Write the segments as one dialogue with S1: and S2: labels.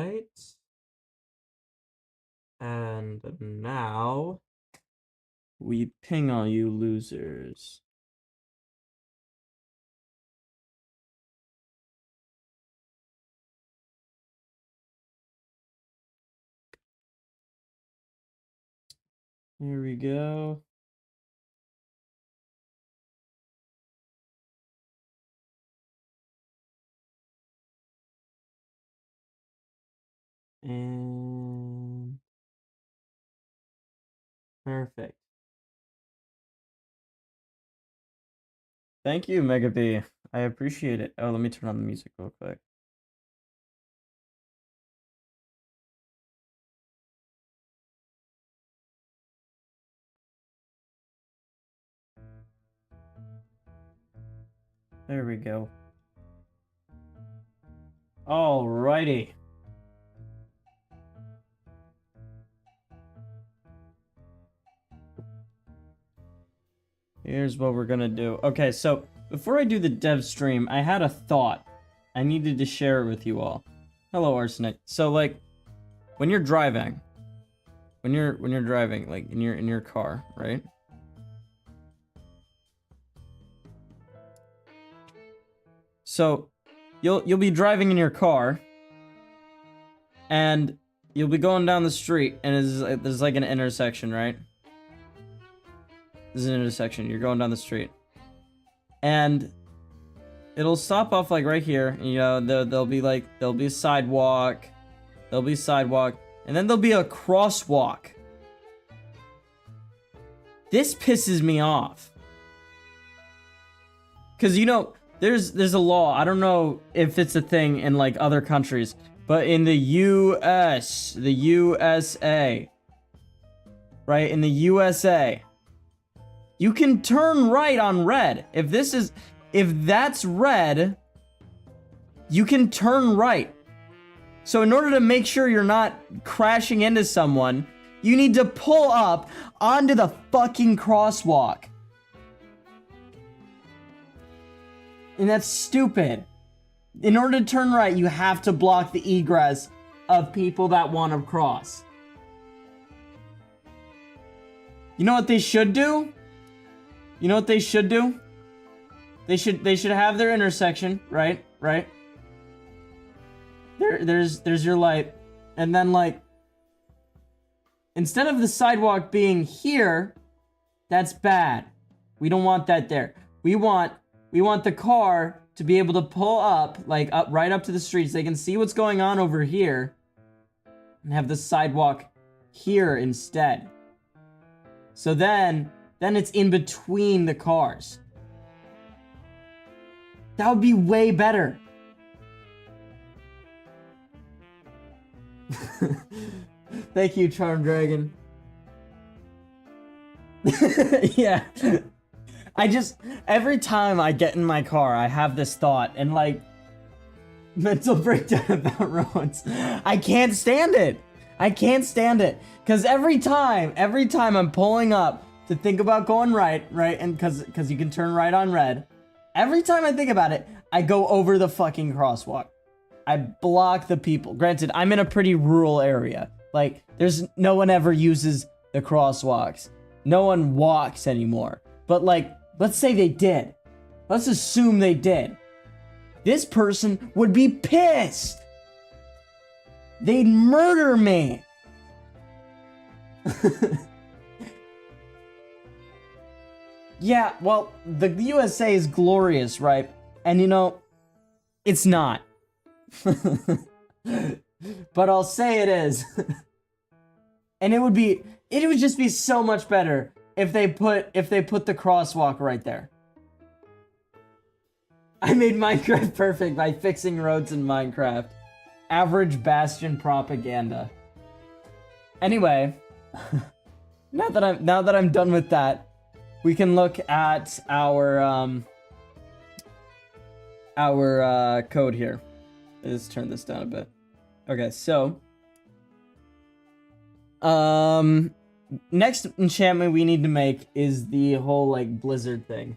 S1: right. And now we ping all you losers. Here we go. And perfect. Thank you, Mega B. I appreciate it. Oh, let me turn on the music real quick. There we go. Alrighty. Here's what we're gonna do. Okay, so before I do the dev stream, I had a thought. I needed to share it with you all. Hello, Arsenic. So like, when you're driving, like in your car, right? So you'll be driving in your car, and you'll be going down the street, and there's like an intersection, right? There's an intersection. You're going down the street, and it'll stop off like right here. You know, there'll be a sidewalk, and then there'll be a crosswalk. This pisses me off, cause you know there's a law. I don't know if it's a thing in like other countries, but in the USA, right? In the USA, you can turn right on red. If that's red, you can turn right. So in order to make sure you're not crashing into someone, you need to pull up onto the fucking crosswalk. And that's stupid. In order to turn right, you have to block the egress of people that want to cross. You know what they should do? You know what they should do? They should have their intersection, right? Right? There's your light. And then like, instead of the sidewalk being here, that's bad. We don't want that there. We want the car to be able to pull up, like right up to the street so they can see what's going on over here, and have the sidewalk here instead. So then it's in between the cars. That would be way better. Thank you, Charm Dragon. Yeah. Every time I get in my car, I have this thought, and like, mental breakdown about roads. I can't stand it. I can't stand it. Because every time I'm pulling up to think about going right, and because you can turn right on red, every time I think about it, I go over the fucking crosswalk. I block the people. Granted, I'm in a pretty rural area. Like, no one ever uses the crosswalks. No one walks anymore. But like, let's say they did. Let's assume they did. This person would be pissed. They'd murder me. Yeah, well, the USA is glorious, right? And you know, it's not. But I'll say it is. And it would just be so much better if they put the crosswalk right there. I made Minecraft perfect by fixing roads in Minecraft. Average Bastion propaganda. Anyway, now that I'm done with that, we can look at our code here. Let's turn this down a bit. Okay, so next enchantment we need to make is the whole like blizzard thing.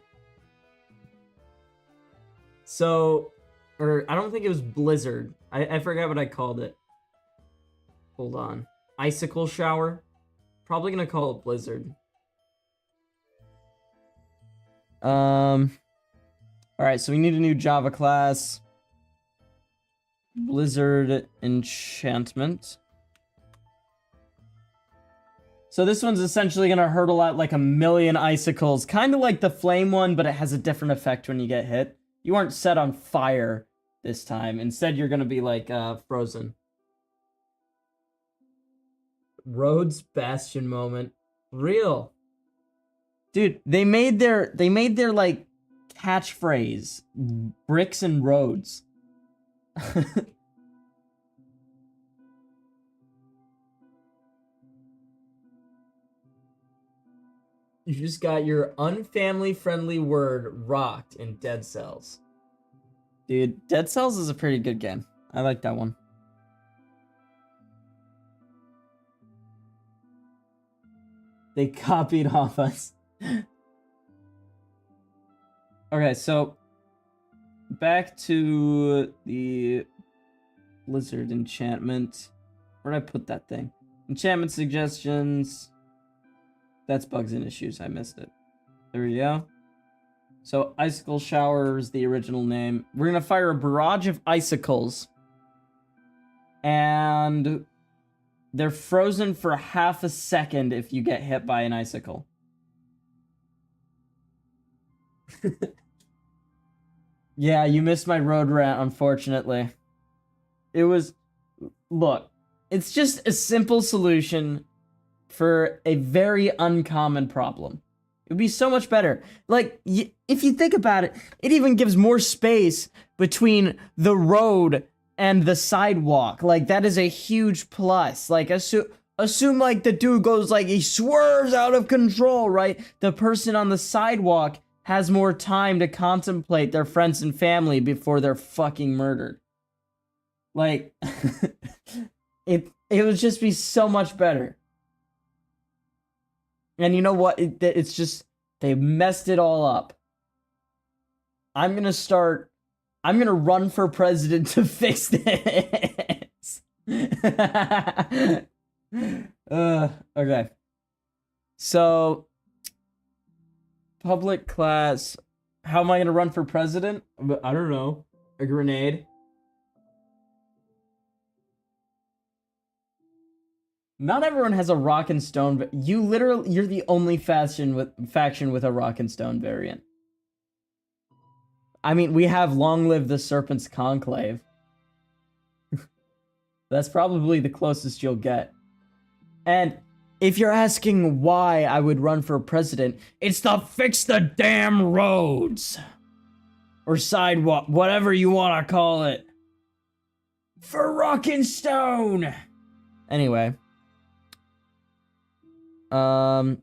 S1: So, or I don't think it was blizzard. I forgot what I called it. Hold on. Icicle shower. Probably gonna call it blizzard. Alright, so we need a new Java class. Blizzard enchantment. So this one's essentially gonna hurtle out like a million icicles, kind of like the flame one, but it has a different effect when you get hit. You aren't set on fire this time. Instead, you're gonna be like frozen. Rhodes Bastion moment. Real. Dude, they made their like catchphrase bricks and roads. You just got your unfamily friendly word rocked in Dead Cells. Dude, Dead Cells is a pretty good game. I like that one. They copied off us. Okay, so back to the Blizzard enchantment. Where'd I put that thing? Enchantment suggestions. That's bugs and issues. I missed it. There we go. So Icicle Shower is the original name. We're gonna fire a barrage of icicles. And they're frozen for half a second if you get hit by an icicle. Yeah, you missed my road rant, unfortunately. It was... Look, it's just a simple solution for a very uncommon problem. It would be so much better. Like, if you think about it, it even gives more space between the road and the sidewalk. Like, that is a huge plus. Like, assume like the dude goes like, he swerves out of control, right? The person on the sidewalk has more time to contemplate their friends and family before they're fucking murdered. Like, it would just be so much better. And you know what? It's just, they messed it all up. I'm gonna run for president to fix this. Okay. So, public class. How am I gonna run for president? I don't know. A grenade. Not everyone has a rock and stone, but you're the only faction with a rock and stone variant. I mean, we have Long Live the Serpent's Conclave. That's probably the closest you'll get. And if you're asking why I would run for president, it's to fix the damn roads. Or sidewalk, whatever you want to call it. For rock and stone! Anyway. Our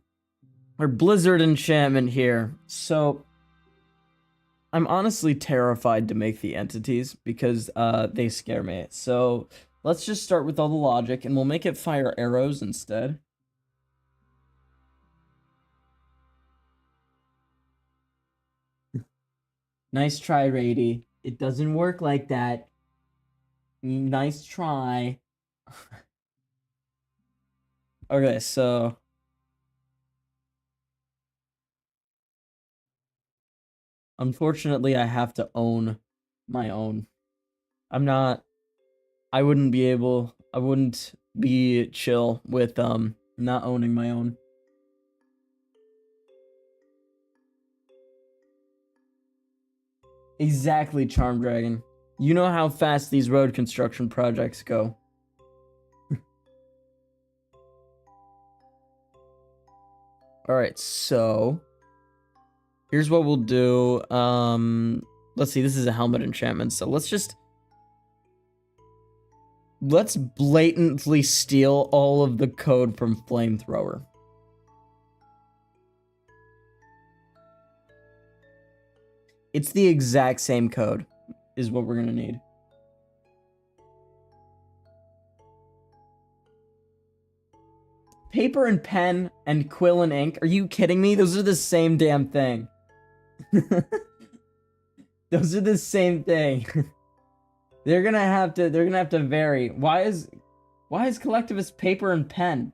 S1: Blizzard enchantment here. So, I'm honestly terrified to make the entities because they scare me. So, let's just start with all the logic and we'll make it fire arrows instead. Nice try, Rady. It doesn't work like that. Nice try. Okay, so... Unfortunately, I have to own my own. I wouldn't be chill with, not owning my own. Exactly, Charm Dragon. You know how fast these road construction projects go. Alright, so... Here's what we'll do. Let's see, this is a helmet enchantment, so let's blatantly steal all of the code from Flamethrower. It's the exact same code, is what we're gonna need. Paper and pen and quill and ink? Are you kidding me? Those are the same damn thing. Those are the same thing. They're gonna have to vary. Why is Why is collectivist paper and pen?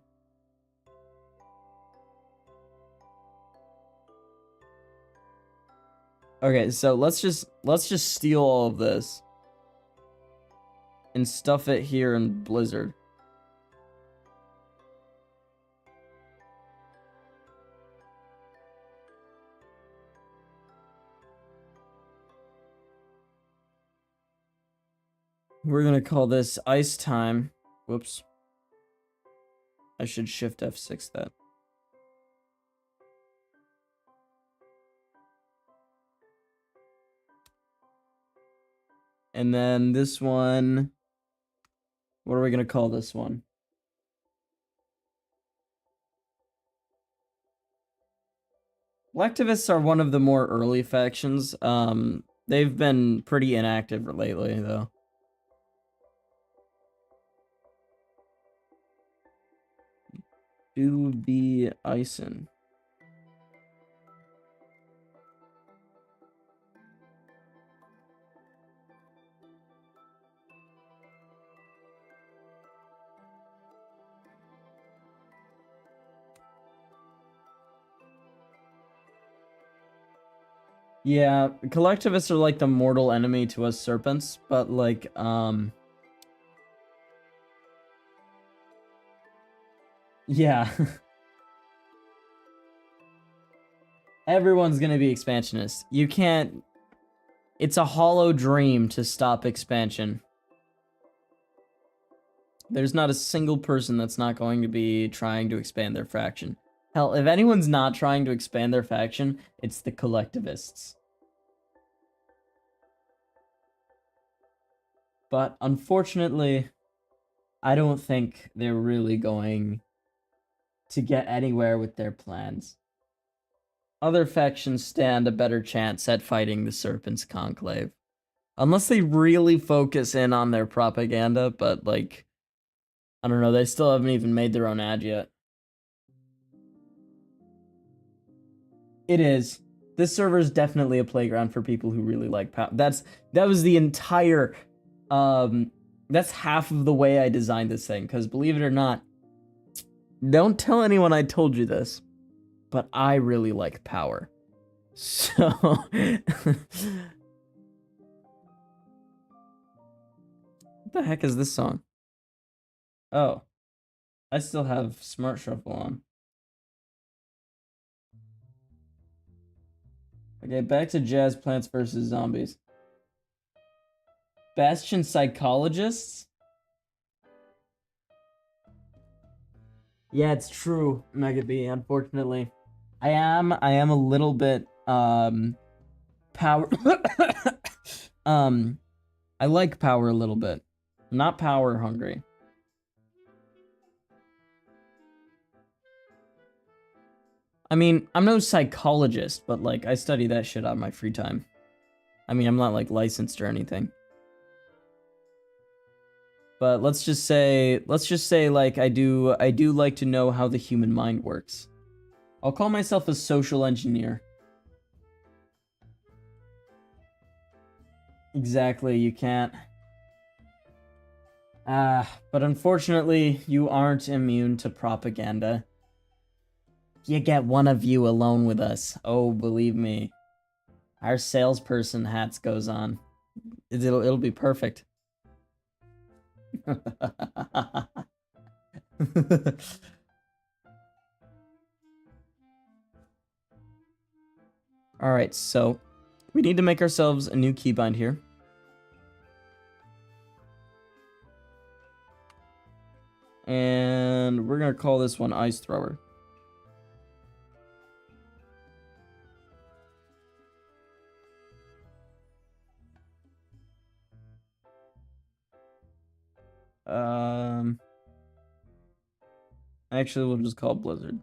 S1: Okay, so let's just steal all of this and stuff it here in Blizzard. We're gonna call this ice time. Whoops. I should shift F6 that. And then this one, what are we gonna call this one? Collectivists are one of the more early factions. They've been pretty inactive lately, though. Do be icing. Yeah, collectivists are like the mortal enemy to us serpents, but like, yeah. Everyone's gonna be expansionist. You can't... It's a hollow dream to stop expansion. There's not a single person that's not going to be trying to expand their faction. Hell, if anyone's not trying to expand their faction, it's the collectivists. But unfortunately, I don't think they're really going to get anywhere with their plans. Other factions stand a better chance at fighting the Serpent's Conclave. Unless they really focus in on their propaganda, but like, I don't know, they still haven't even made their own ad yet. It is. This server is definitely a playground for people who really like power. That was the entire, that's half of the way I designed this thing, because believe it or not, don't tell anyone I told you this, but I really like power. So... What the heck is this song? Oh. I still have Smart Shuffle on. Okay, back to Jazz Plants versus Zombies. Bastion Psychologists? Yeah, it's true, Mega B, unfortunately. I am a little bit, power... I like power a little bit. Not power hungry. I mean, I'm no psychologist, but like, I study that shit on my free time. I mean, I'm not like licensed or anything. But let's just say like I do like to know how the human mind works. I'll call myself a social engineer. Exactly, you can't. But unfortunately, you aren't immune to propaganda. You get one of you alone with us. Oh, believe me. Our salesperson hats goes on. It'll be perfect. Alright, so we need to make ourselves a new keybind here. And we're gonna call this one Ice Thrower. Actually, we'll just call it Blizzard.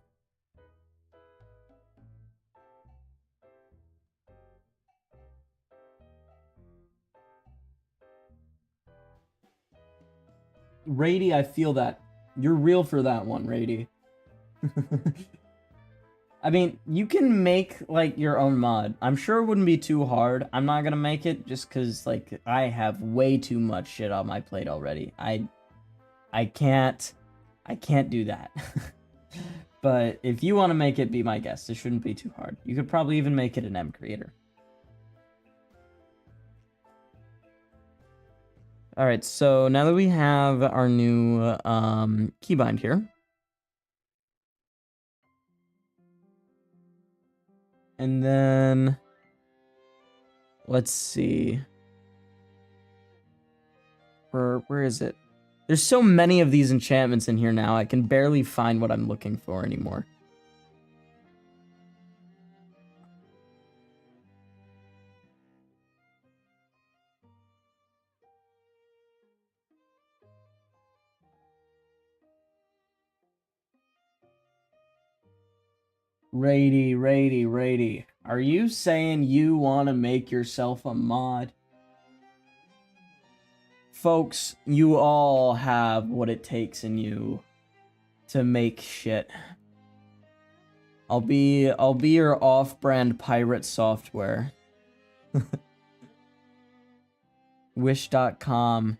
S1: Rady, I feel that. You're real for that one, Rady. I mean, you can make, like, your own mod. I'm sure it wouldn't be too hard. I'm not gonna make it just because, like, I have way too much shit on my plate already. I can't do that. But if you want to make it, be my guest. It shouldn't be too hard. You could probably even make it an M creator. All right, so now that we have our new keybind here, and then let's see, where is it? There's so many of these enchantments in here now, I can barely find what I'm looking for anymore. Rady. Are you saying you want to make yourself a mod? Folks, you all have what it takes in you to make shit. I'll be your off-brand pirate software. Wish.com,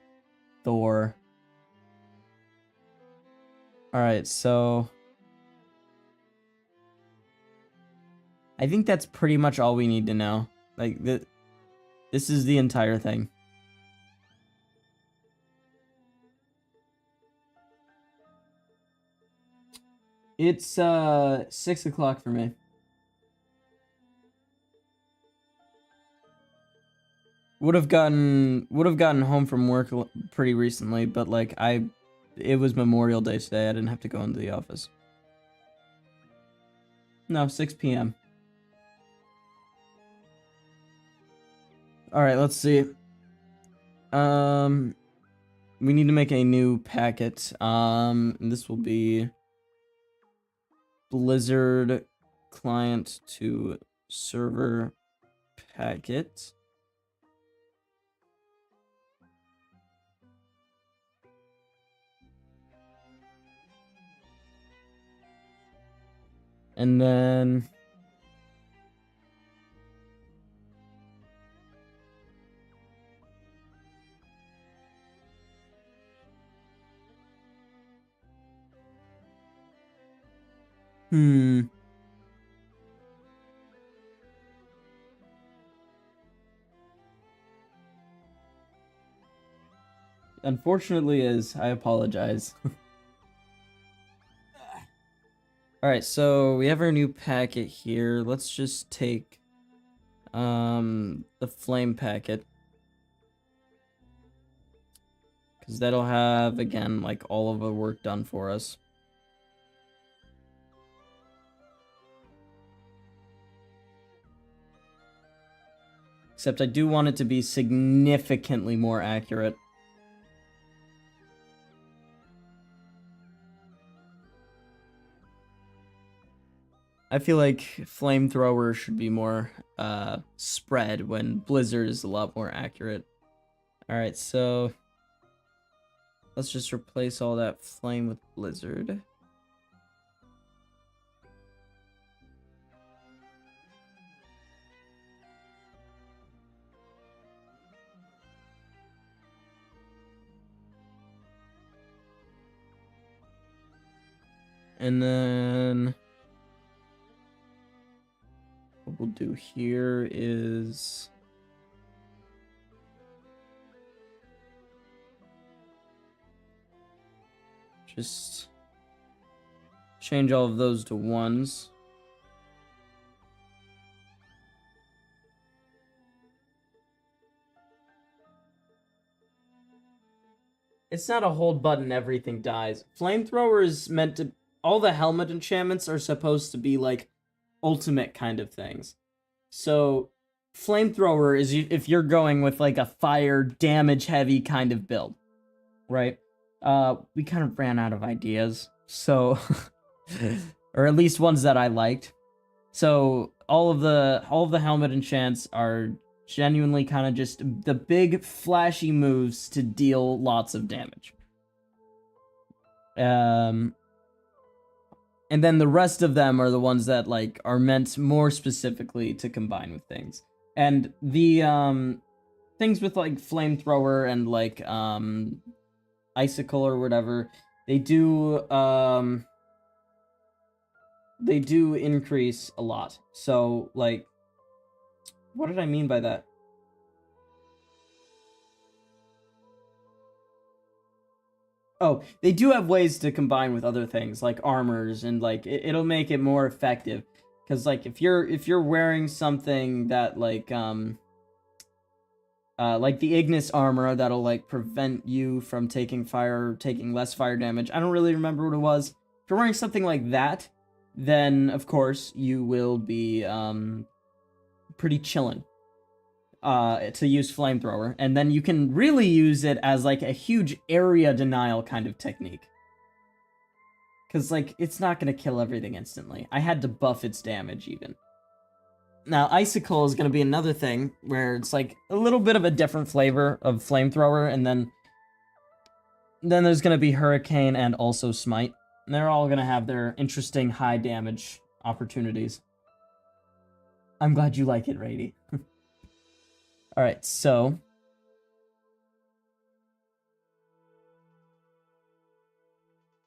S1: Thor. Alright, so I think that's pretty much all we need to know. Like, this is the entire thing. It's 6 o'clock for me. Would have gotten home from work pretty recently, but like it was Memorial Day today. I didn't have to go into the office. No, 6 p.m. All right, let's see. We need to make a new packet. And this will be Blizzard client to server packet. And then unfortunately I apologize. Alright, so we have our new packet here. Let's just take the flame packet. Because that'll have, again, like all of the work done for us. Except I do want it to be significantly more accurate. I feel like flamethrower should be more spread when Blizzard is a lot more accurate. Alright, so let's just replace all that flame with Blizzard. And then what we'll do here is just change all of those to 1s. It's not a hold button, everything dies. Flamethrower is meant to... All the helmet enchantments are supposed to be, like, ultimate kind of things. So, Flamethrower is if you're going with, like, a fire, damage-heavy kind of build. Right? We kind of ran out of ideas. So... or at least ones that I liked. So, all of the helmet enchants are genuinely kind of just the big flashy moves to deal lots of damage. And then the rest of them are the ones that like are meant more specifically to combine with things. And the things with like flamethrower and like icicle or whatever, they do increase a lot. So, like, what did I mean by that? Oh, they do have ways to combine with other things like armors, and like it'll make it more effective. Cause like if you're wearing something that like the Ignis armor that'll like prevent you from taking less fire damage. I don't really remember what it was. If you're wearing something like that, then of course you will be pretty chillin'. To use flamethrower, and then you can really use it as like a huge area denial kind of technique. Because like it's not gonna kill everything instantly. I had to buff its damage even. Now icicle is gonna be another thing where it's like a little bit of a different flavor of flamethrower, and then there's gonna be hurricane and also smite. And they're all gonna have their interesting high damage opportunities. I'm glad you like it, Rady. Alright, so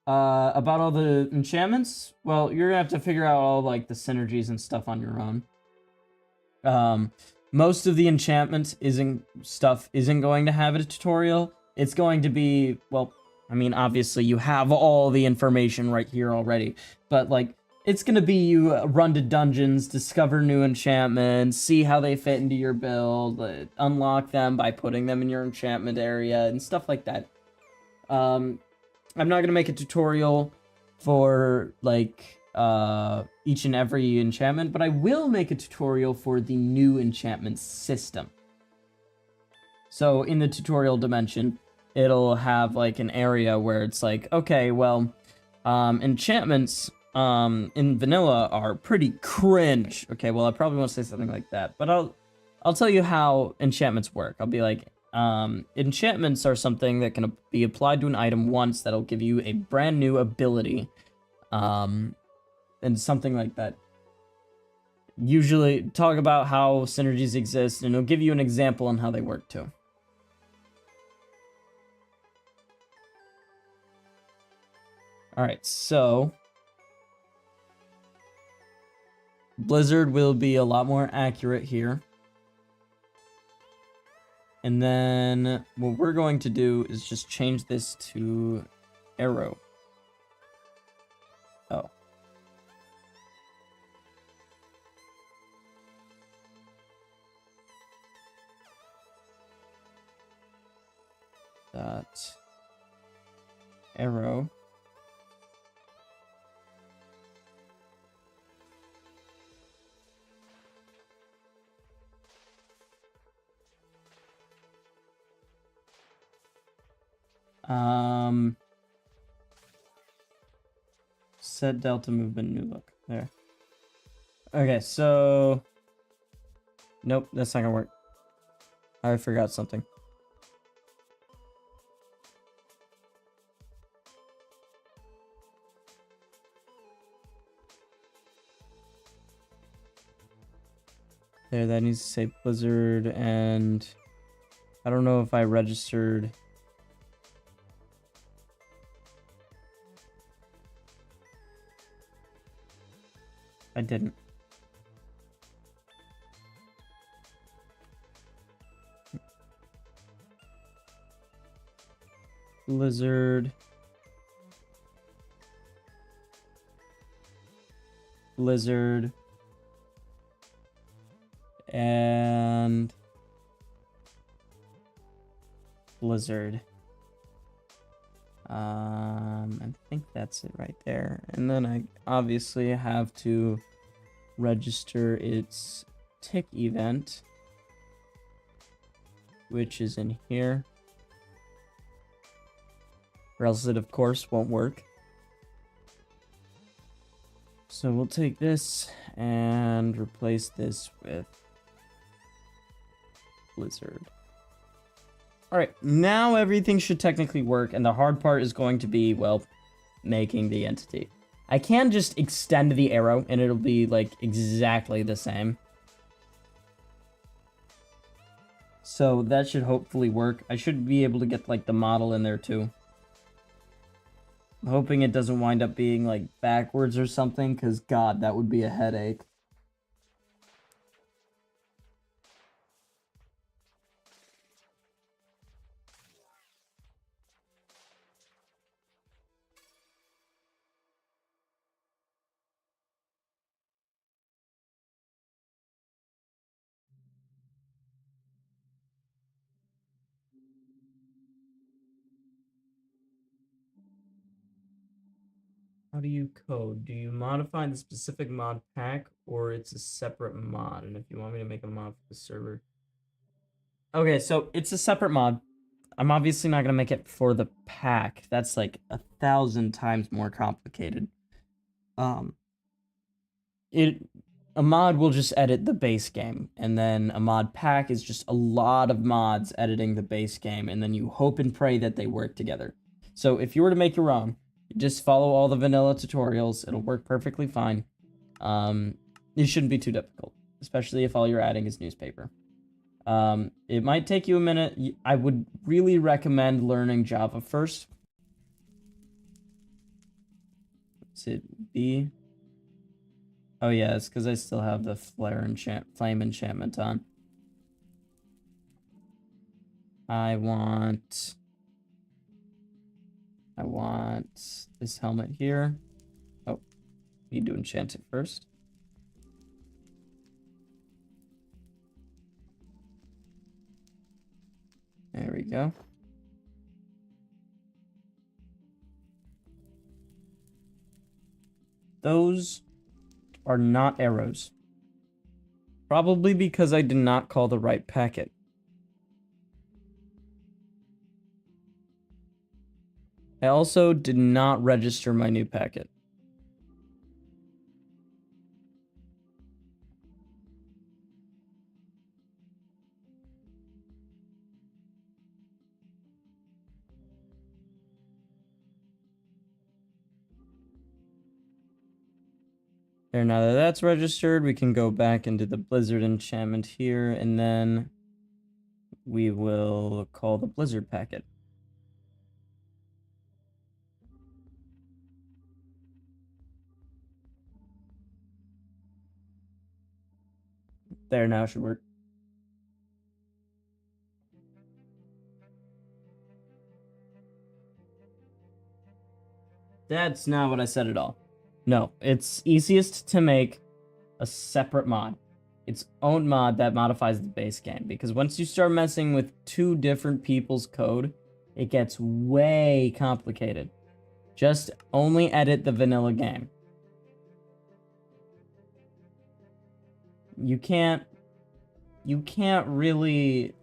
S1: about all the enchantments, well, you're gonna have to figure out all like the synergies and stuff on your own. Most of the enchantment isn't going to have a tutorial. It's going to be, well, I mean, obviously you have all the information right here already, but like it's gonna be you run to dungeons, discover new enchantments, see how they fit into your build, unlock them by putting them in your enchantment area, and stuff like that. I'm not gonna make a tutorial for, like, each and every enchantment, but I will make a tutorial for the new enchantment system. So, in the tutorial dimension, it'll have, like, an area where it's like, okay, well, enchantments in vanilla are pretty cringe. Okay, well, I probably won't say something like that, but I'll tell you how enchantments work. I'll be like, enchantments are something that can be applied to an item once that'll give you a brand new ability, and something like that. Usually talk about how synergies exist, and it'll give you an example on how they work too. Alright, so Blizzard will be a lot more accurate here. And then what we're going to do is just change this to arrow. Oh. Dot arrow. Set delta movement new look. There. Okay, so nope, that's not gonna work. I forgot something. There, that needs to say Blizzard, and I don't know if I registered. I didn't. Blizzard. Blizzard. And Blizzard. I think that's it right there. And then I obviously have to register its tick event, which is in here, or else it of course won't work. So we'll take this and replace this with Blizzard. Alright, now everything should technically work, and the hard part is going to be, well, making the entity. I can just extend the arrow, and it'll be, like, exactly the same. So that should hopefully work. I should be able to get, like, the model in there, too. Hoping it doesn't wind up being like backwards or something, because God, that would be a headache. How do you code? Do you modify the specific mod pack, or it's a separate mod? And if you want me to make a mod for the server. Okay, so it's a separate mod. I'm obviously not gonna make it for the pack. That's like 1,000 times more complicated. Um, it a mod will just edit the base game, and then a mod pack is just a lot of mods editing the base game, and then you hope and pray that they work together. So if you were to make your own, just follow all the vanilla tutorials. It'll work perfectly fine. It shouldn't be too difficult, especially if all you're adding is newspaper. It might take you a minute. I would really recommend learning Java first. Is it B? Oh yeah, it's because I still have the flame enchantment on. I want this helmet here. Oh, need to enchant it first. There we go. Those are not arrows. Probably because I did not call the right packet. I also did not register my new packet. There, now that that's registered, we can go back into the Blizzard enchantment here, and then we will call the Blizzard packet. There, now it should work. That's not what I said at all. No, it's easiest to make a separate mod. Its own mod that modifies the base game. Because once you start messing with two different people's code, it gets way complicated. Just only edit the vanilla game. You can't really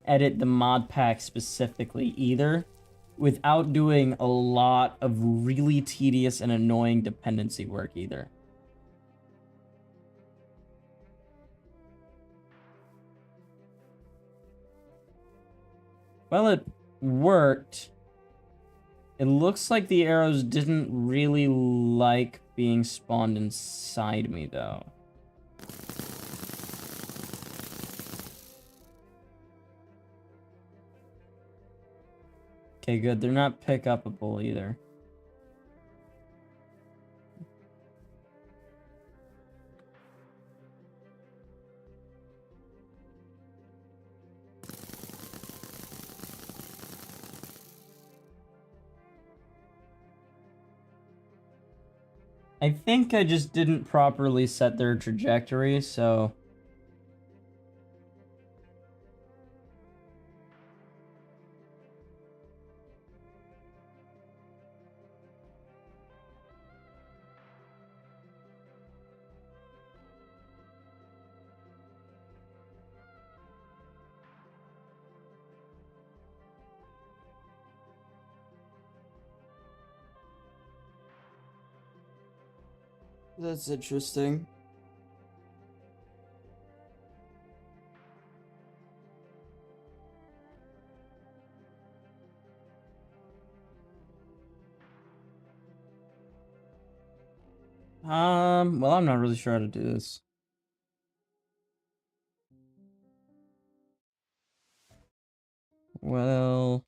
S1: edit the mod pack specifically either without doing a lot of really tedious and annoying dependency work either. Well, it worked. It looks like the arrows didn't really like being spawned inside me, though. Okay, good. They're not pick-upable either. I think I just didn't properly set their trajectory, so... That's interesting. Well, I'm not really sure how to do this. Well...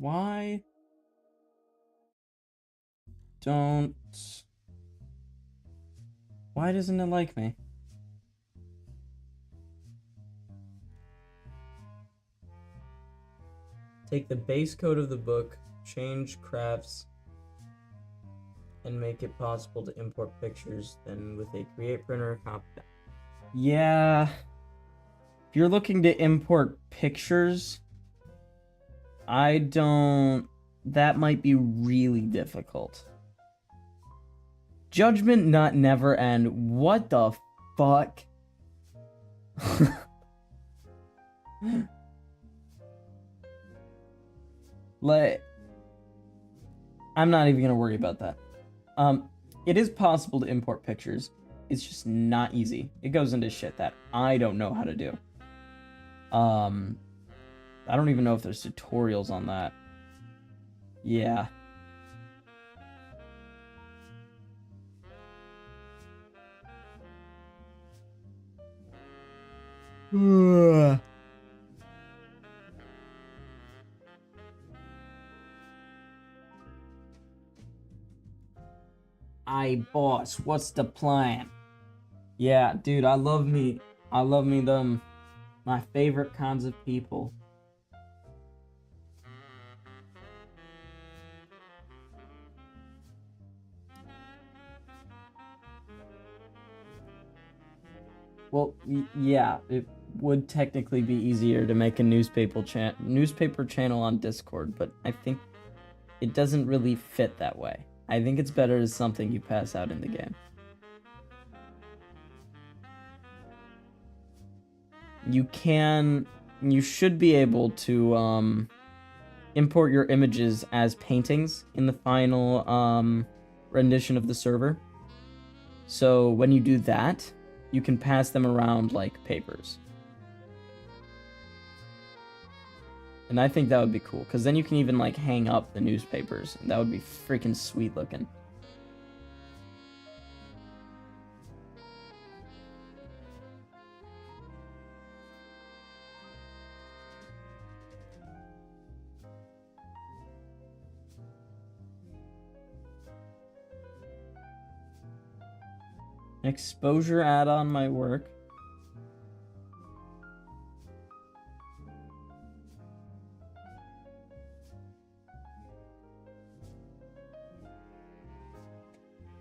S1: Why doesn't it like me? Take the base code of the book, change crafts, and make it possible to import pictures. Then with a create printer, copy that. Yeah. If you're looking to import pictures, that might be really difficult. Judgment not never end. What the fuck? Like, I'm not even gonna worry about that. It is possible to import pictures. It's just not easy. It goes into shit that I don't know how to do. I don't even know if there's tutorials on that. Yeah. Aye, boss, what's the plan? Yeah, dude, I love me them, my favorite kinds of people. Well, yeah, it would technically be easier to make a newspaper channel on Discord, but I think it doesn't really fit that way. I think it's better as something you pass out in the game. You should be able to import your images as paintings in the final rendition of the server. So when you do that, you can pass them around like papers. And I think that would be cool, because then you can even like hang up the newspapers. That would be freaking sweet looking. Exposure add-on might work.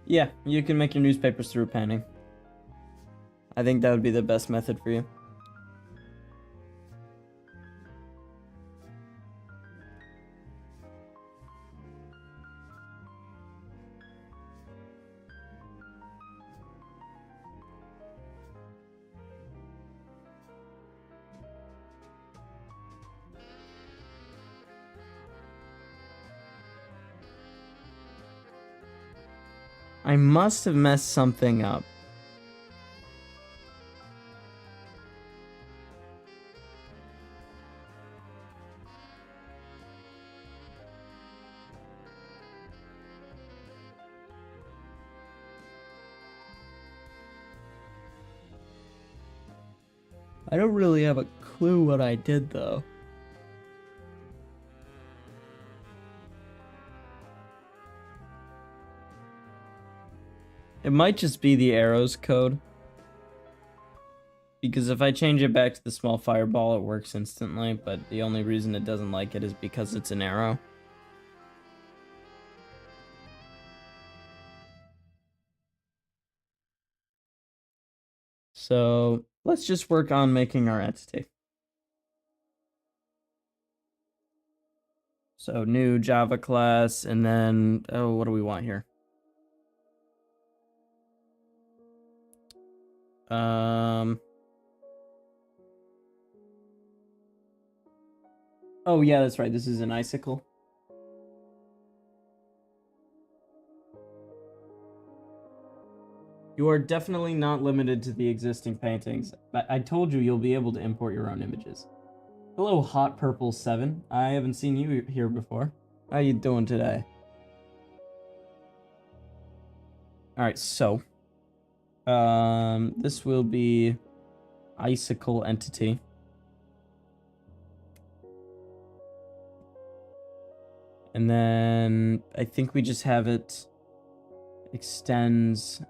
S1: Yeah, you can make your newspapers through painting. I think that would be the best method for you. I must have messed something up. I don't really have a clue what I did, though. It might just be the arrows code. Because if I change it back to the small fireball, it works instantly, but the only reason it doesn't like it is because it's an arrow. So let's just work on making our entity. So new Java class, and then, oh, what do we want here? Oh yeah, that's right, this is an icicle. You are definitely not limited to the existing paintings. I told you you'll be able to import your own images. Hello, Hot Purple 7. I haven't seen you here before. How you doing today? Alright, so this will be icicle entity. And then I think we just have it extends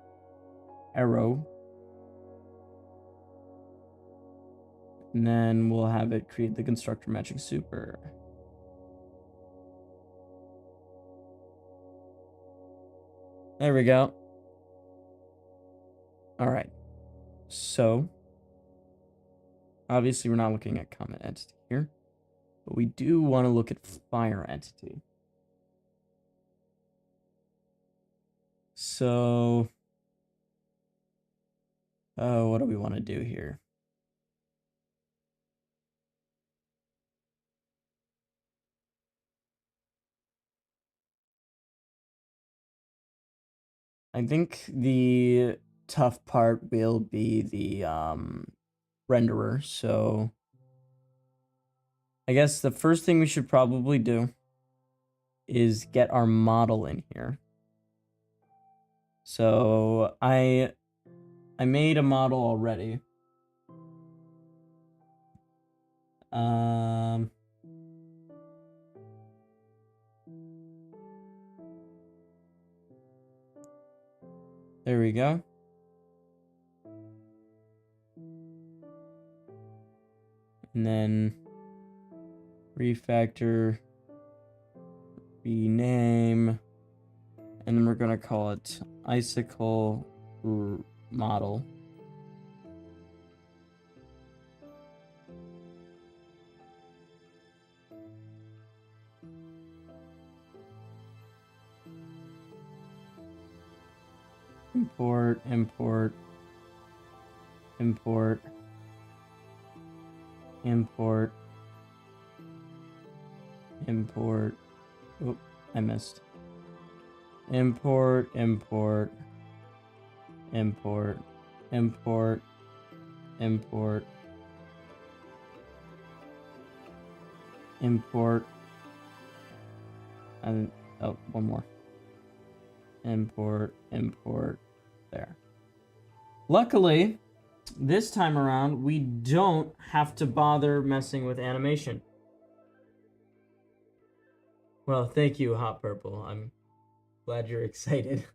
S1: arrow. And then we'll have it create the constructor matching super. There we go. All right. So obviously we're not looking at common entity here, but we do want to look at fire entity. So, what do we want to do here? I think the tough part will be the renderer. So I guess the first thing we should probably do is get our model in here. So I made a model already. There we go. And then refactor, rename, and then we're gonna call it icicle model. Import, import, import, import, import. Oop, I missed. Import, import, import, import, import, import, and oh, one more. Import, import, there. Luckily, this time around, we don't have to bother messing with animation. Well, thank you, Hot Purple. I'm glad you're excited.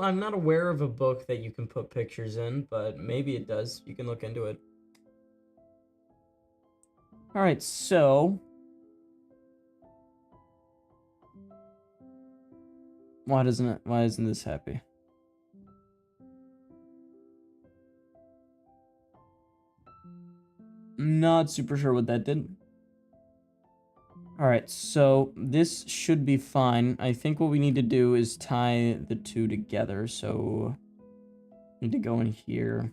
S1: I'm not aware of a book that you can put pictures in, but maybe it does. You can look into it. All right, so why isn't this happy? Not super sure what that did. All right, so this should be fine. I think what we need to do is tie the two together. So need to go in here.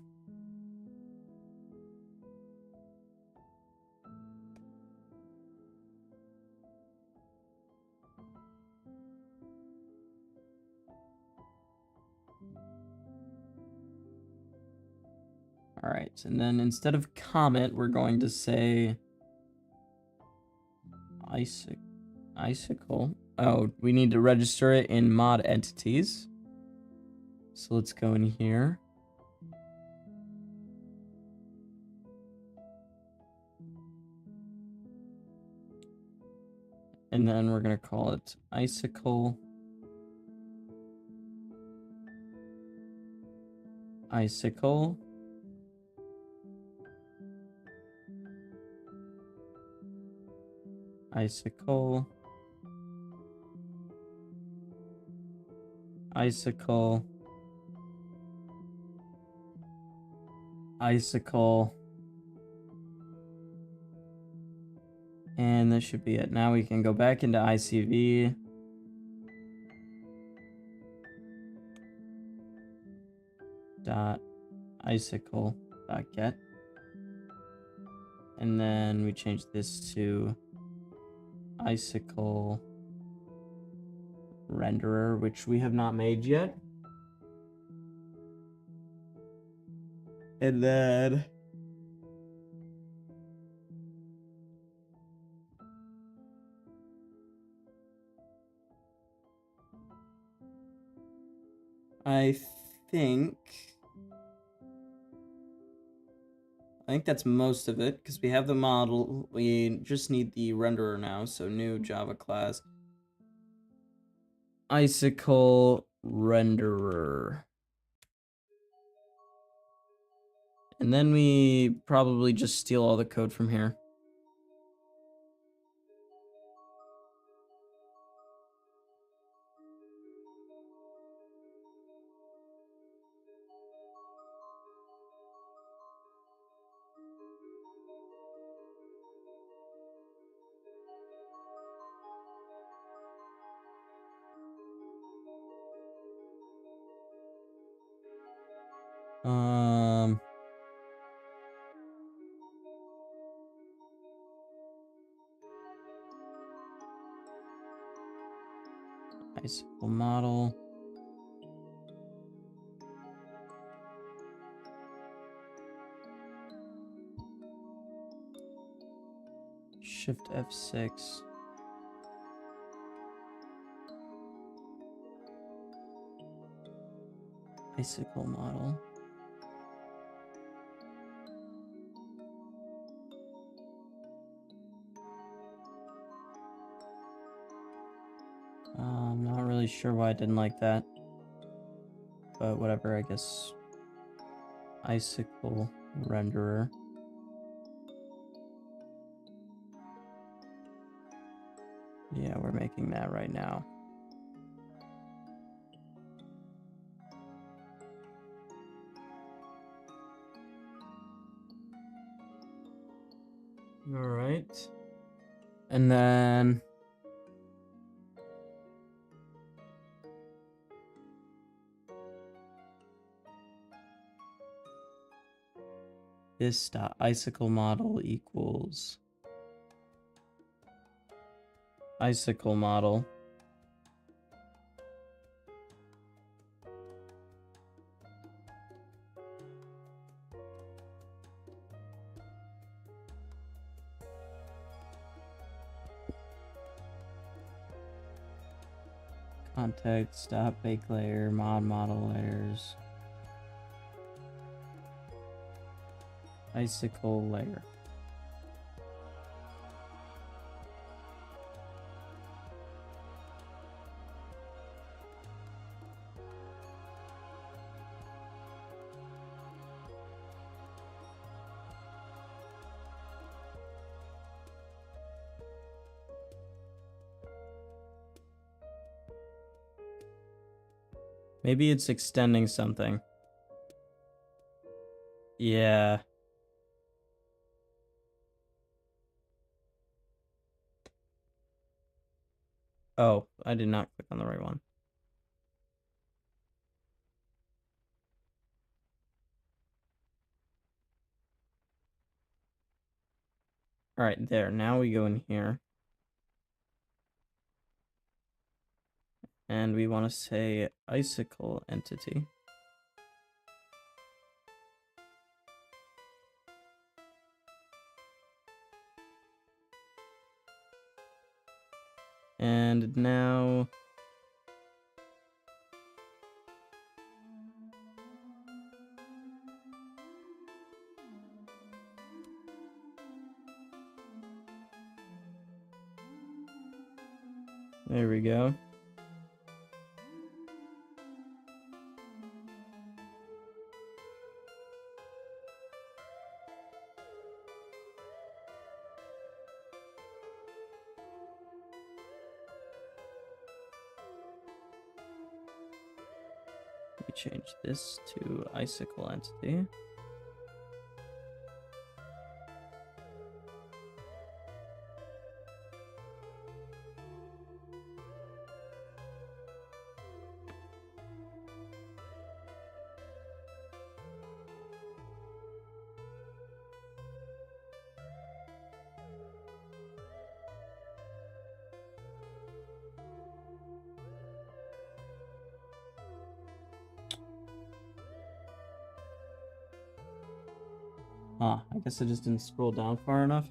S1: All right, and then instead of comet, we're going to say icicle. Oh, we need to register it in mod entities. So let's go in here. And then we're going to call it icicle. Icicle. Icicle. Icicle. Icicle. And this should be it. Now we can go back into ICV. Dot icicle dot get. And then we change this to icicle renderer, which we have not made yet. And then I think I think that's most of it, because we have the model. We just need the renderer now, so new Java class. Icicle renderer. And then we probably just steal all the code from here. Icicle model. Shift F6. Icicle model. I'm not really sure why I didn't like that. But whatever, I guess. Icicle renderer. Yeah, we're making that right now. All right. And then this dot icicle model equals icicle model. Context, stop, bake layer, mod model layers. Icicle layer. Maybe it's extending something. Yeah. Oh, I did not click on the right one. All right, there. Now we go in here. And we want to say icicle entity. And now there we go. We change this to icicle entity. I guess I just didn't scroll down far enough.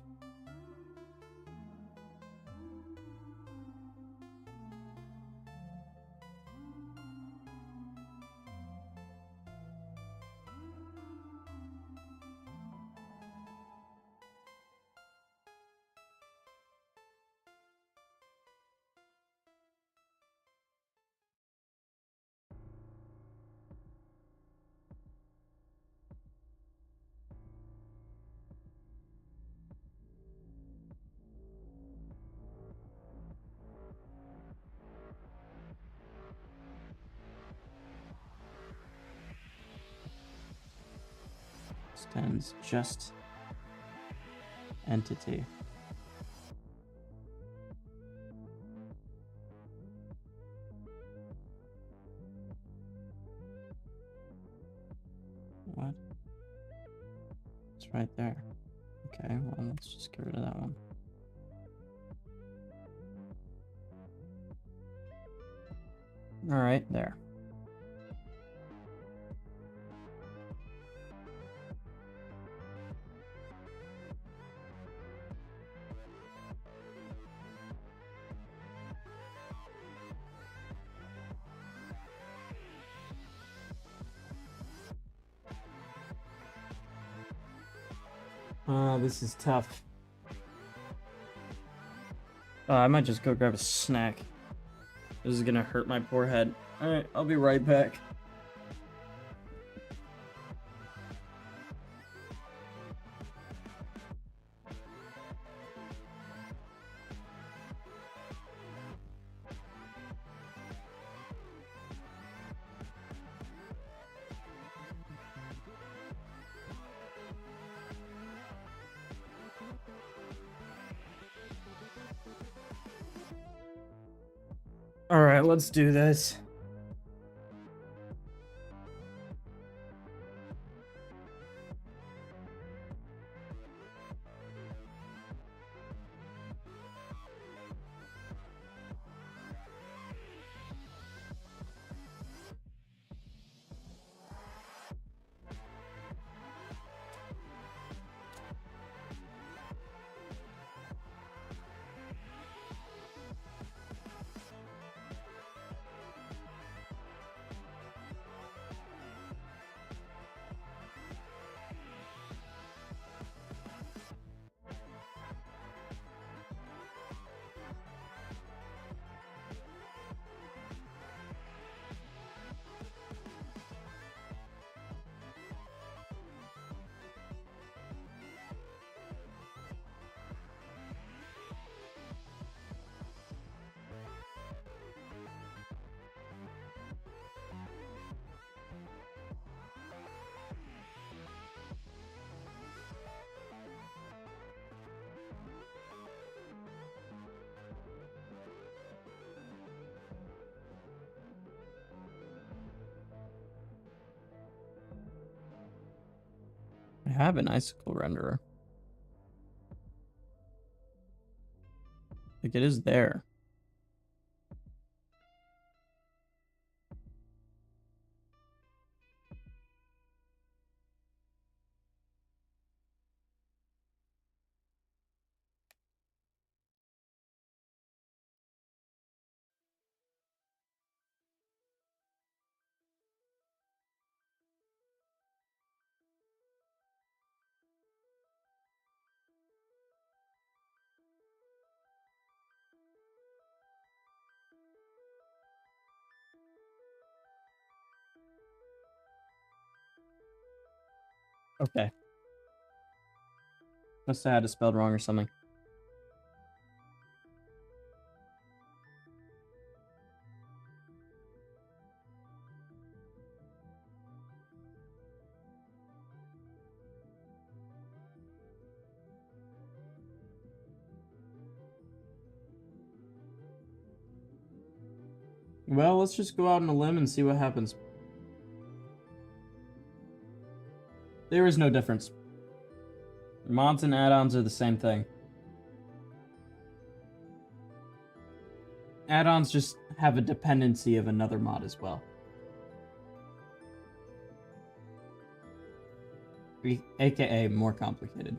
S1: extends just entity. What? It's right there. Okay, well, let's just get rid of that one. All right, there. This is tough. I might just go grab a snack. This is gonna hurt my poor head. Alright, I'll be right back. Alright, let's do this. I have an icicle renderer. Like, it is there. Okay. Must have had it spelled wrong or something. Well, let's just go out on a limb and see what happens. There is no difference. Mods and add-ons are the same thing. Add-ons just have a dependency of another mod as well. AKA more complicated.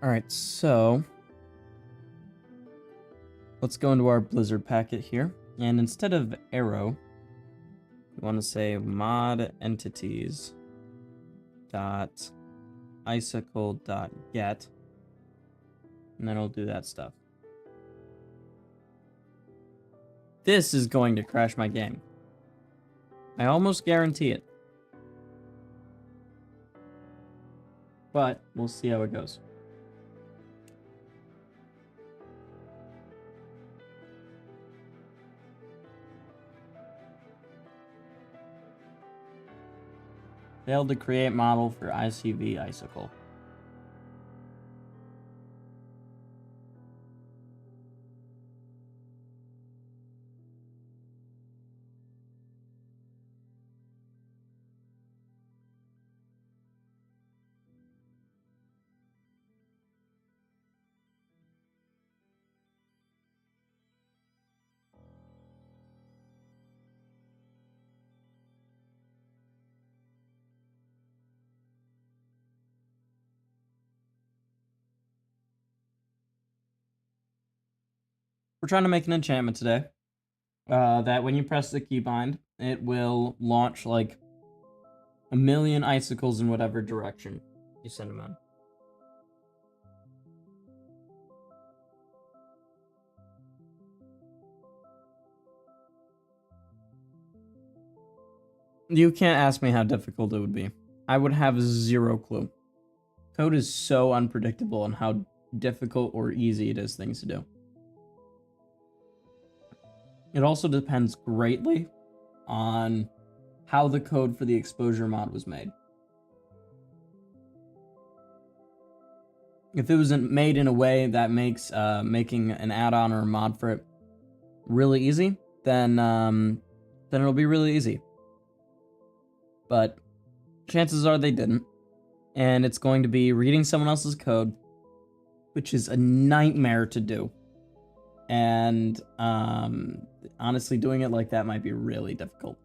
S1: Alright, so let's go into our Blizzard packet here. And instead of arrow, we want to say mod entities dot icicle dot get, and then it'll do that stuff. This is going to crash my game. I almost guarantee it. But we'll see how it goes. Failed to create model for ICV Icicle. We're trying to make an enchantment today. That when you press the keybind, it will launch like a million icicles in whatever direction you send them in. You can't ask me how difficult it would be. I would have zero clue. Code is so unpredictable on how difficult or easy it is things to do. It also depends greatly on how the code for the exposure mod was made. If it was made in a way that makes making an add-on or a mod for it really easy, then it'll be really easy. But chances are they didn't, and it's going to be reading someone else's code, which is a nightmare to do. And honestly, doing it like that might be really difficult.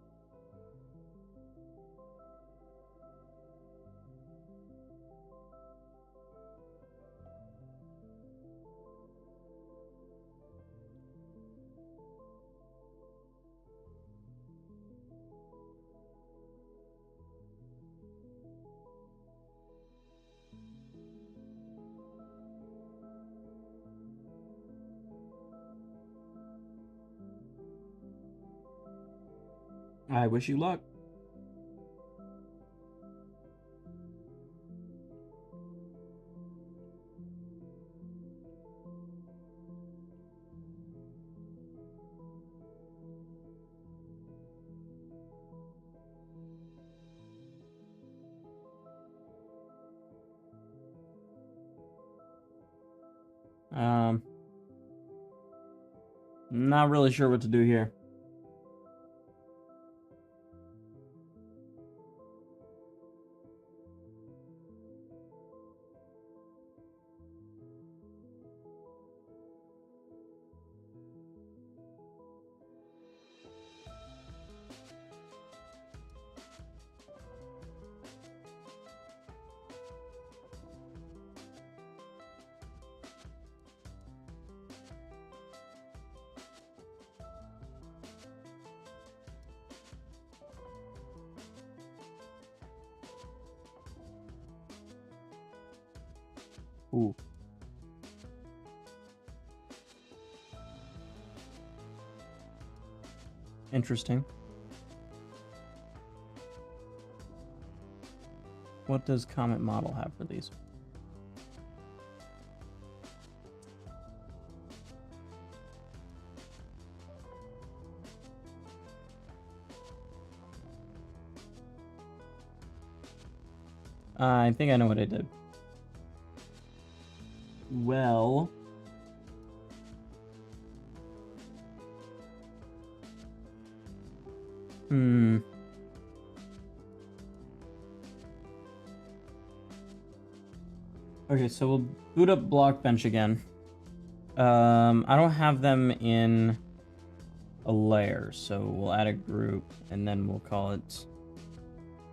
S1: I wish you luck. Not really sure what to do here. Ooh. Interesting. What does Comet Model have for these? I think I know what I did. Well... Okay, so we'll boot up Blockbench again. I don't have them in a layer, so we'll add a group, and then we'll call it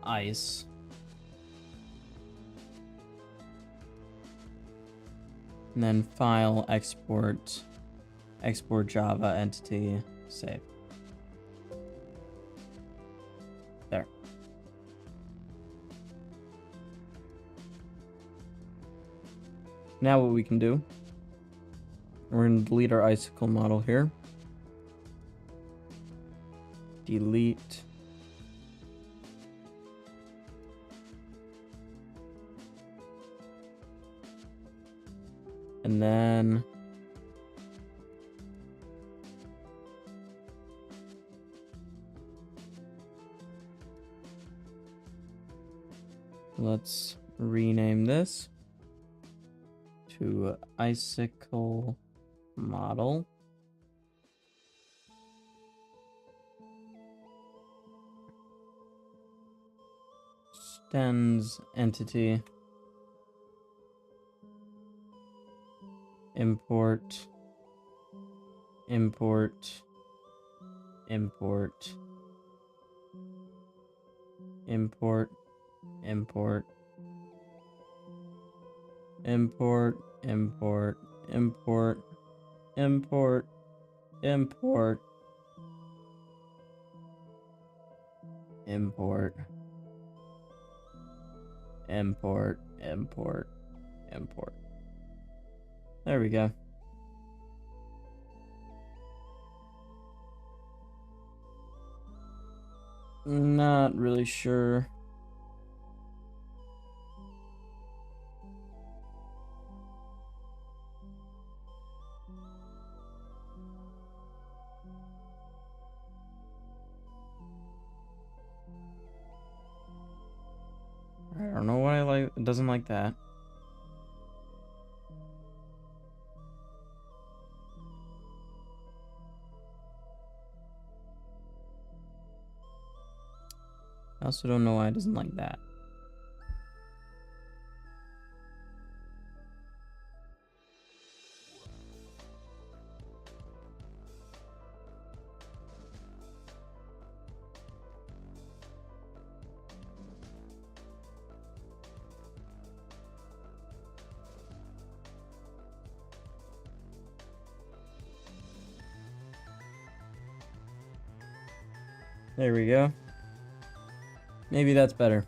S1: ice. And then file, export Java entity, save. There. Now what we can do, we're going to delete our icicle model here. Delete. And then Let's rename this to icicle model. Extends entity. Import. Import. Import. Import. Import. Import. Import. Import. Import. Import. Import. Import. Import. Import. There we go. Not really sure. I don't know why it doesn't like that. I also don't know why it doesn't like that. There we go. Maybe that's better.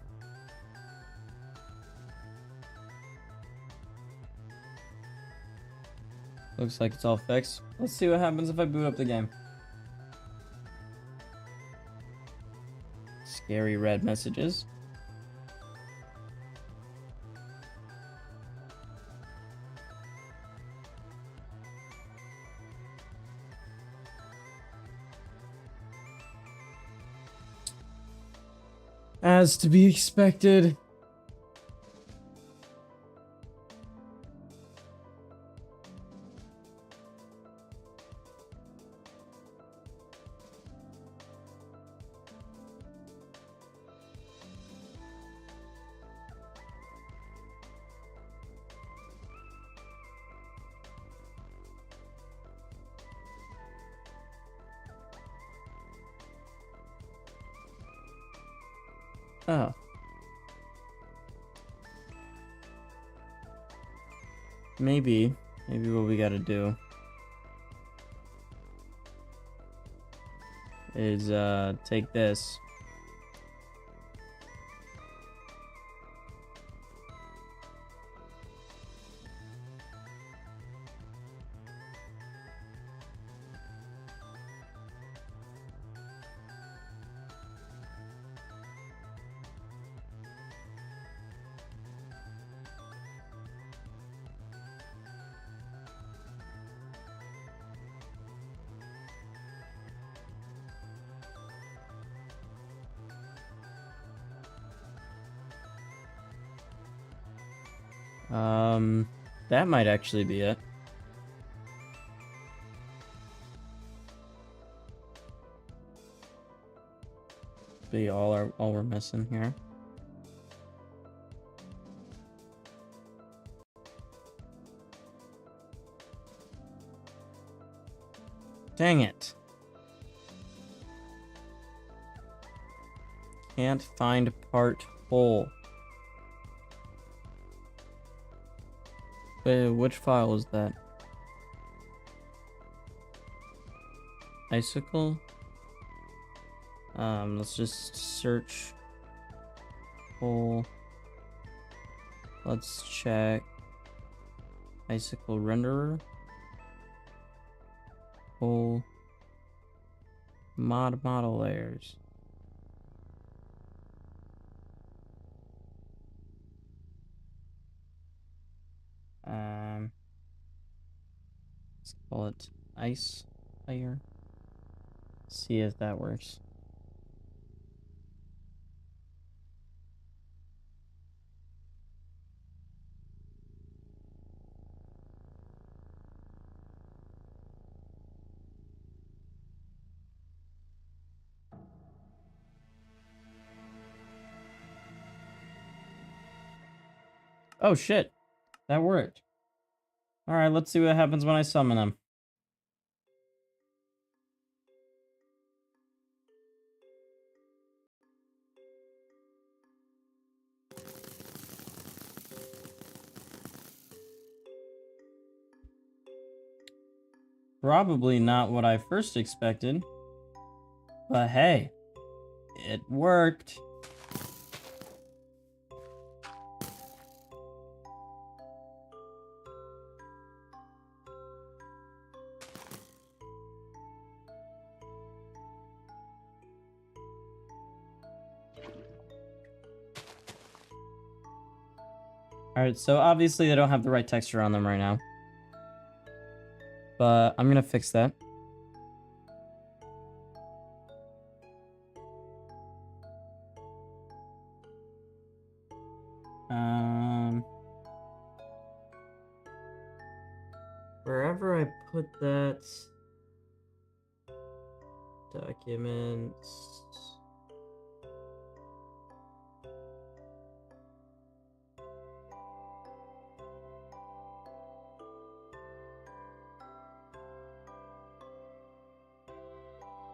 S1: Looks like it's all fixed. Let's see what happens if I boot up the game. Scary red messages. As to be expected. Oh. Maybe what we gotta do is take this. That might actually be it. Be all we're missing here. Dang it. Can't find part whole. Wait, which file is that? Icicle? Let's just search whole. Let's check Icicle renderer. Whole model layers. Let's call it ice layer. See if that works. Oh shit, that worked. All right, let's see what happens when I summon them. Probably not what I first expected. But hey, it worked. Alright, so obviously they don't have the right texture on them right now. But I'm gonna fix that. Wherever I put that... Documents...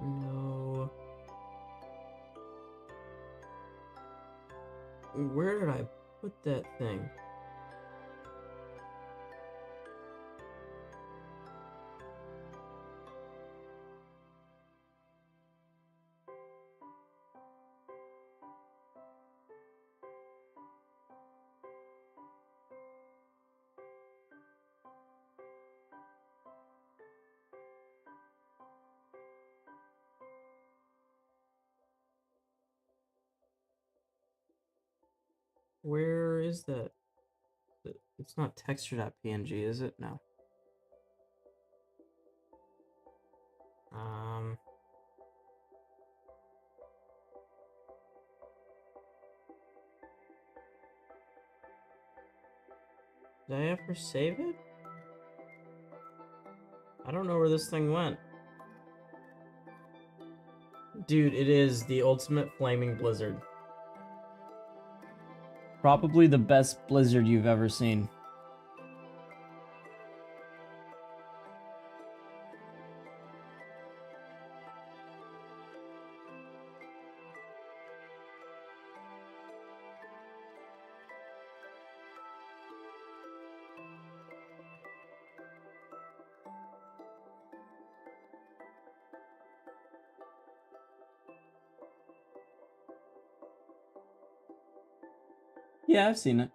S1: No. Where did I put that thing? Where is that? It's not texture.png, is it? No. Did I ever save it? I don't know where this thing went. Dude, it is the ultimate flaming blizzard. Probably the best blizzard you've ever seen. Yeah, I've seen it.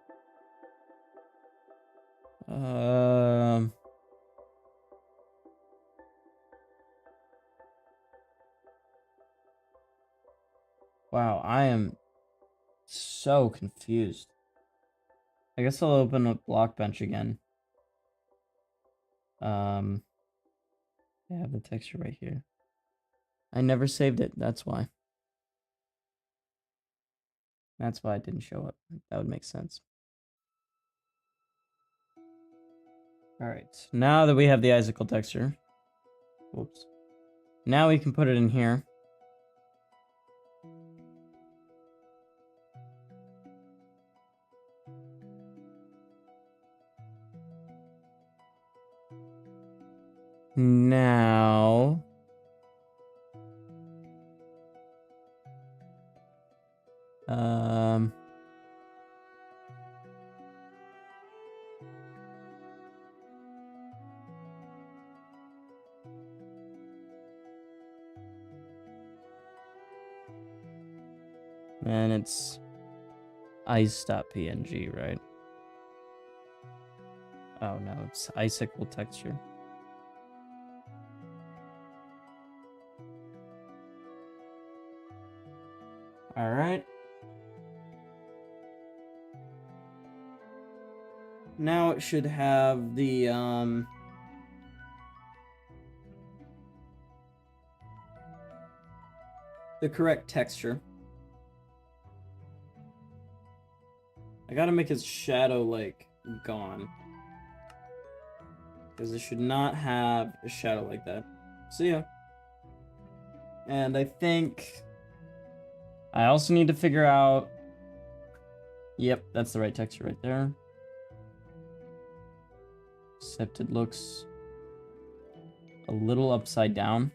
S1: Wow, I am so confused. I guess I'll open up Blockbench again. I have the texture right here. I never saved it, that's why. That's why it didn't show up. That would make sense. Alright, now that we have the icicle texture. Whoops. Now we can put it in here. Now... And it's ice.png, right? Oh no, it's icicle texture. Alright. Now it should have the correct texture. I gotta make his shadow, like, gone. Because it should not have a shadow like that. See ya. And I think... I also need to figure out... Yep, that's the right texture right there. Except it looks a little upside down.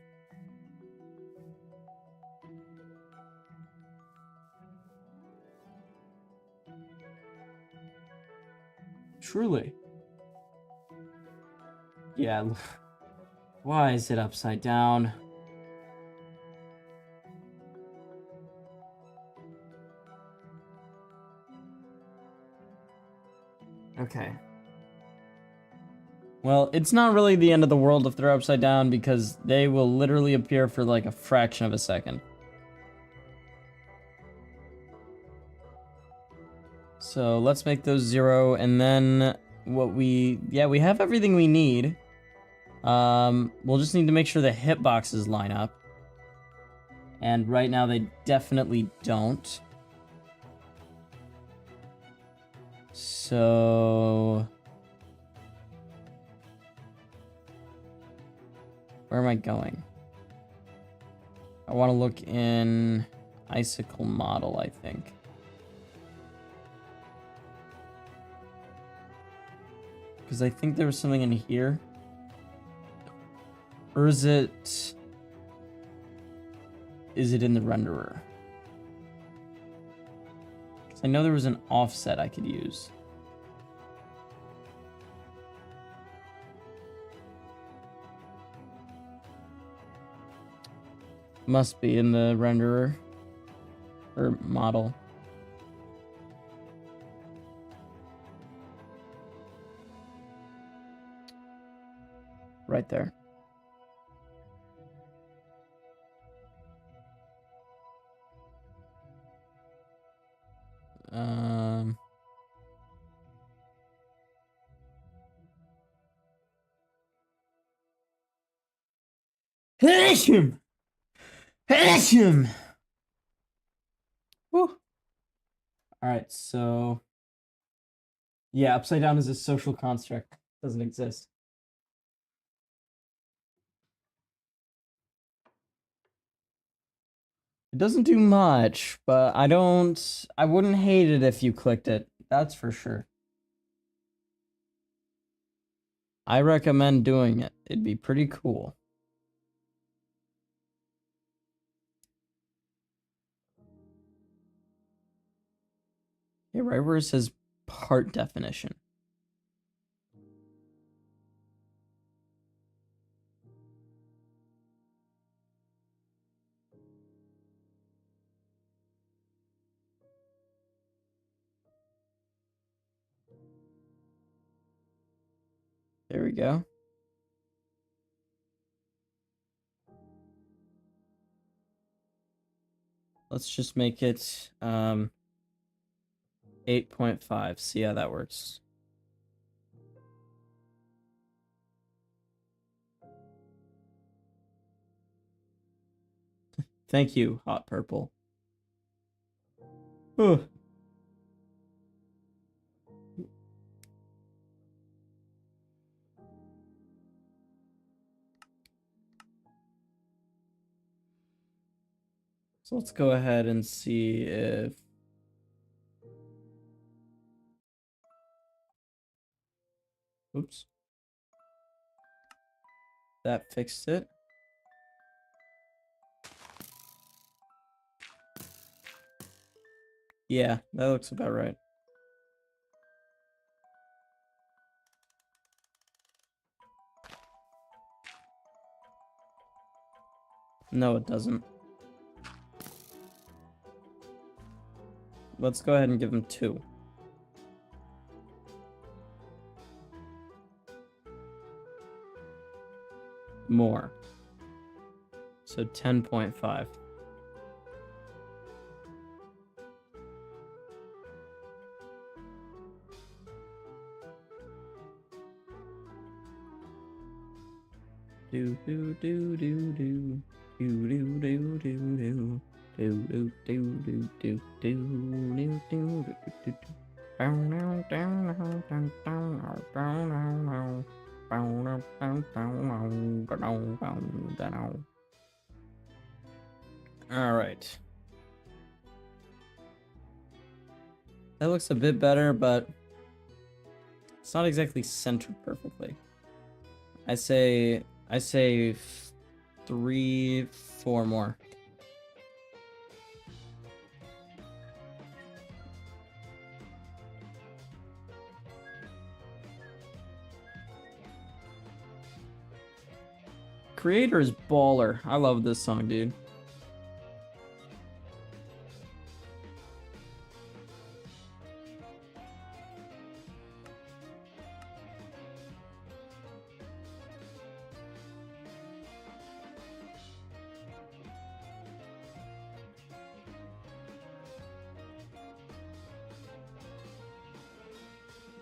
S1: Truly. Yeah. Why is it upside down? Okay. Well, it's not really the end of the world if they're upside down because they will literally appear for like a fraction of a second. So let's make those 0, and then we have everything we need. We'll just need to make sure the hitboxes line up. And right now they definitely don't. So where am I going? I want to look in Icicle model, I think. Because I think there was something in here. Or is it in the renderer? Because I know there was an offset I could use. Must be in the renderer. Or model. Right there. Hashim! Hashim! Woo! Alright, so... Yeah, upside down is a social construct. Doesn't exist. It doesn't do much, but I wouldn't hate it if you clicked it. That's for sure. I recommend doing it. It'd be pretty cool. Okay, right where it says part definition. There we go. Let's just make it 8.5. See how that works. Thank you, Hot Purple. Ugh. So let's go ahead and see if... Oops. That fixed it. Yeah, that looks about right. No, it doesn't. Let's go ahead and give him 2. More. So 10.5. Do do do do do do do do do do. Do do do do do do do do do. Down down down down down down down down down. All right. That looks a bit better, but It's not exactly centered perfectly. I say 3, 4 more. Creator is baller. I love this song, dude.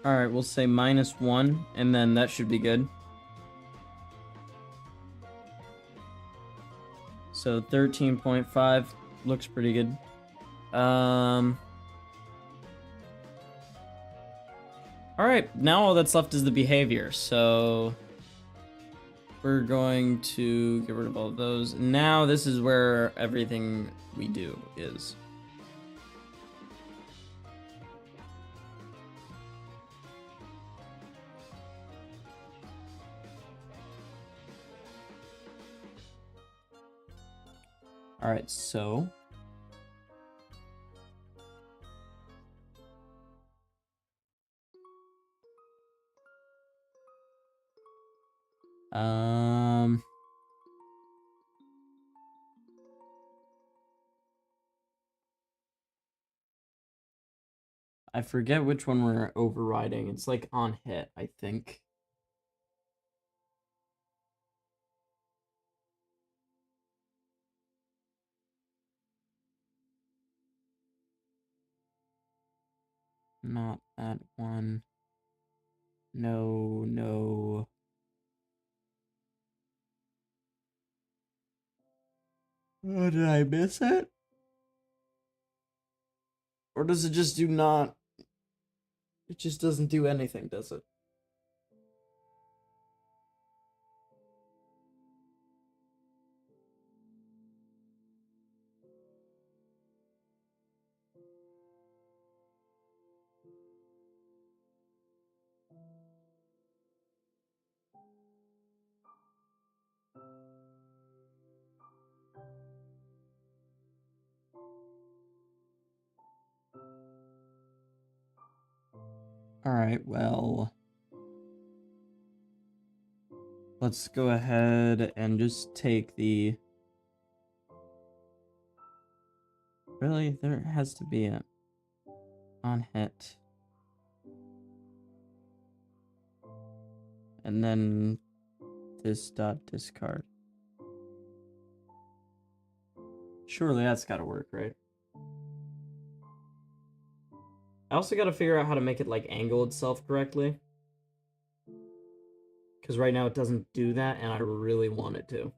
S1: Alright, we'll say -1, and then that should be good. So 13.5 looks pretty good. Alright, now all that's left is the behavior, so we're going to get rid of all of those. Now this is where everything we do is. Alright, so I forget which one we're overriding. It's like on hit, I think. Not that one. No, no. Oh, did I miss it? Or does it just do not? It just doesn't do anything, does it? Alright, well, let's go ahead and just take the... Really? There has to be a on hit. And then this dot discard. Surely that's gotta work, right? I also gotta figure out how to make it like angle itself correctly. Because right now it doesn't do that, and I really want it to.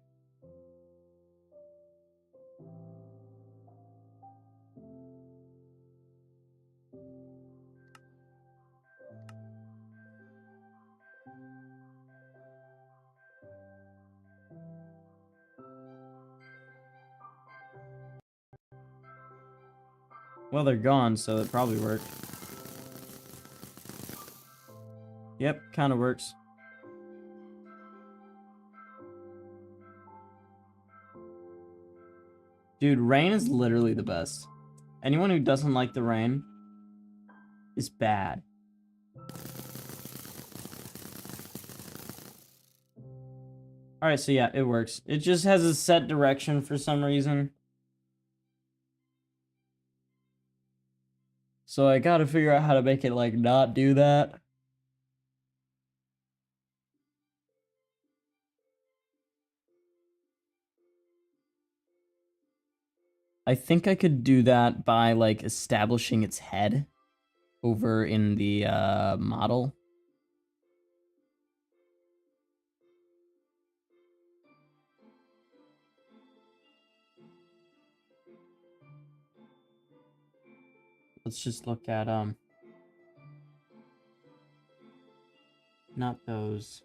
S1: Well, they're gone, so it probably worked. Yep, kind of works. Dude, rain is literally the best. Anyone who doesn't like the rain is bad. Alright, so yeah, it works. It just has a set direction for some reason. So I gotta figure out how to make it, like, not do that. I think I could do that by, like, establishing its head over in the, model. Let's just look at, not those.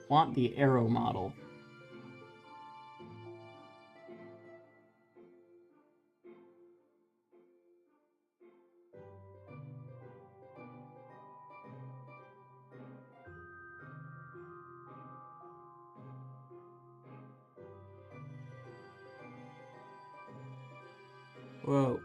S1: want the Arrow model. Whoa.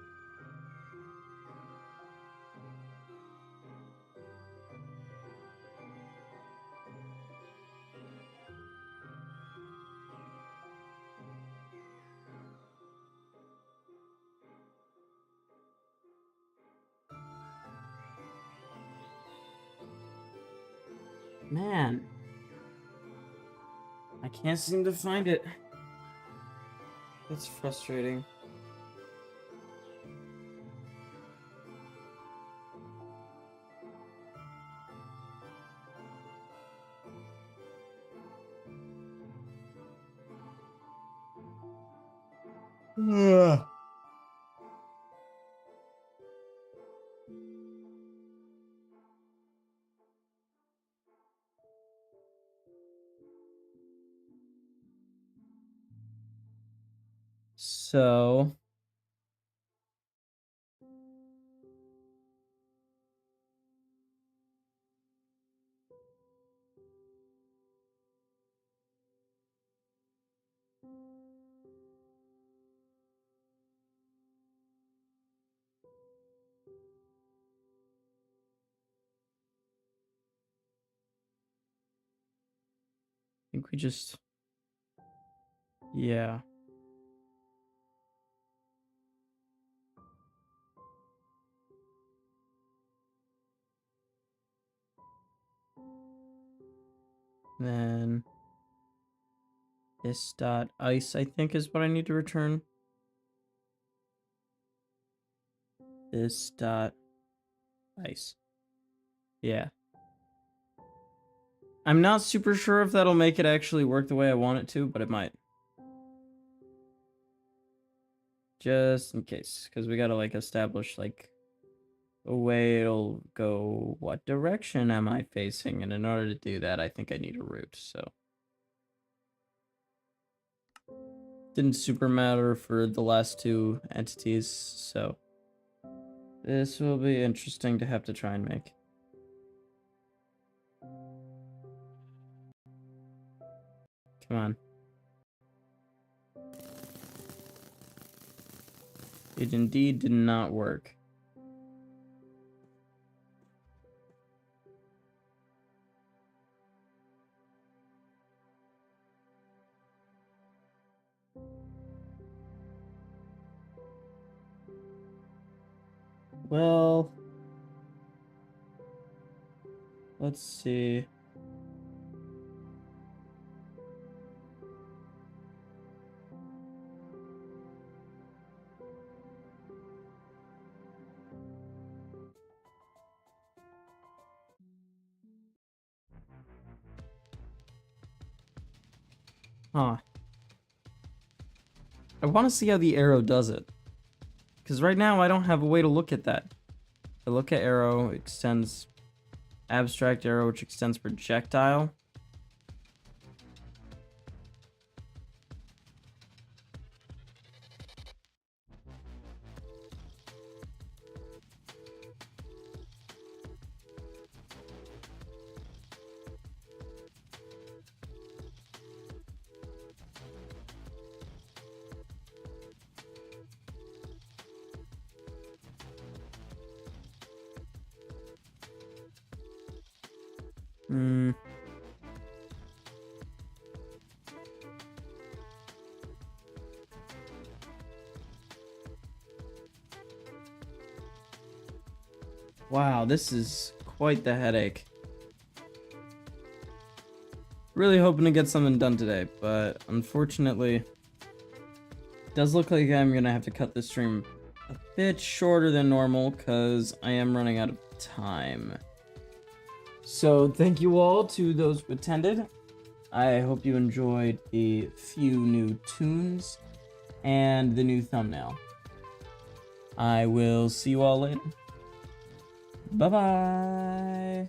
S1: Man. I can't seem to find it. It's frustrating. Ugh. So I think we just, yeah. Then this dot ice, I think, is what I need to return. This dot ice. Yeah. I'm not super sure if that'll make it actually work the way I want it to, but it might. Just in case, because we gotta like establish like a way it'll go. What direction am I facing? And in order to do that, I think I need a root. So didn't super matter for the last two entities. So this will be interesting to have to try and make. Come on. It indeed did not work. Well, let's see. Huh. I want to see how the arrow does it. Because right now I don't have a way to look at that. I look at arrow, extends abstract arrow, which extends projectile. Wow, this is quite the headache. Really hoping to get something done today, but unfortunately, it does look like I'm gonna have to cut this stream a bit shorter than normal because I am running out of time. So thank you all to those who attended. I hope you enjoyed the few new tunes and the new thumbnail. I will see you all later. Bye-bye.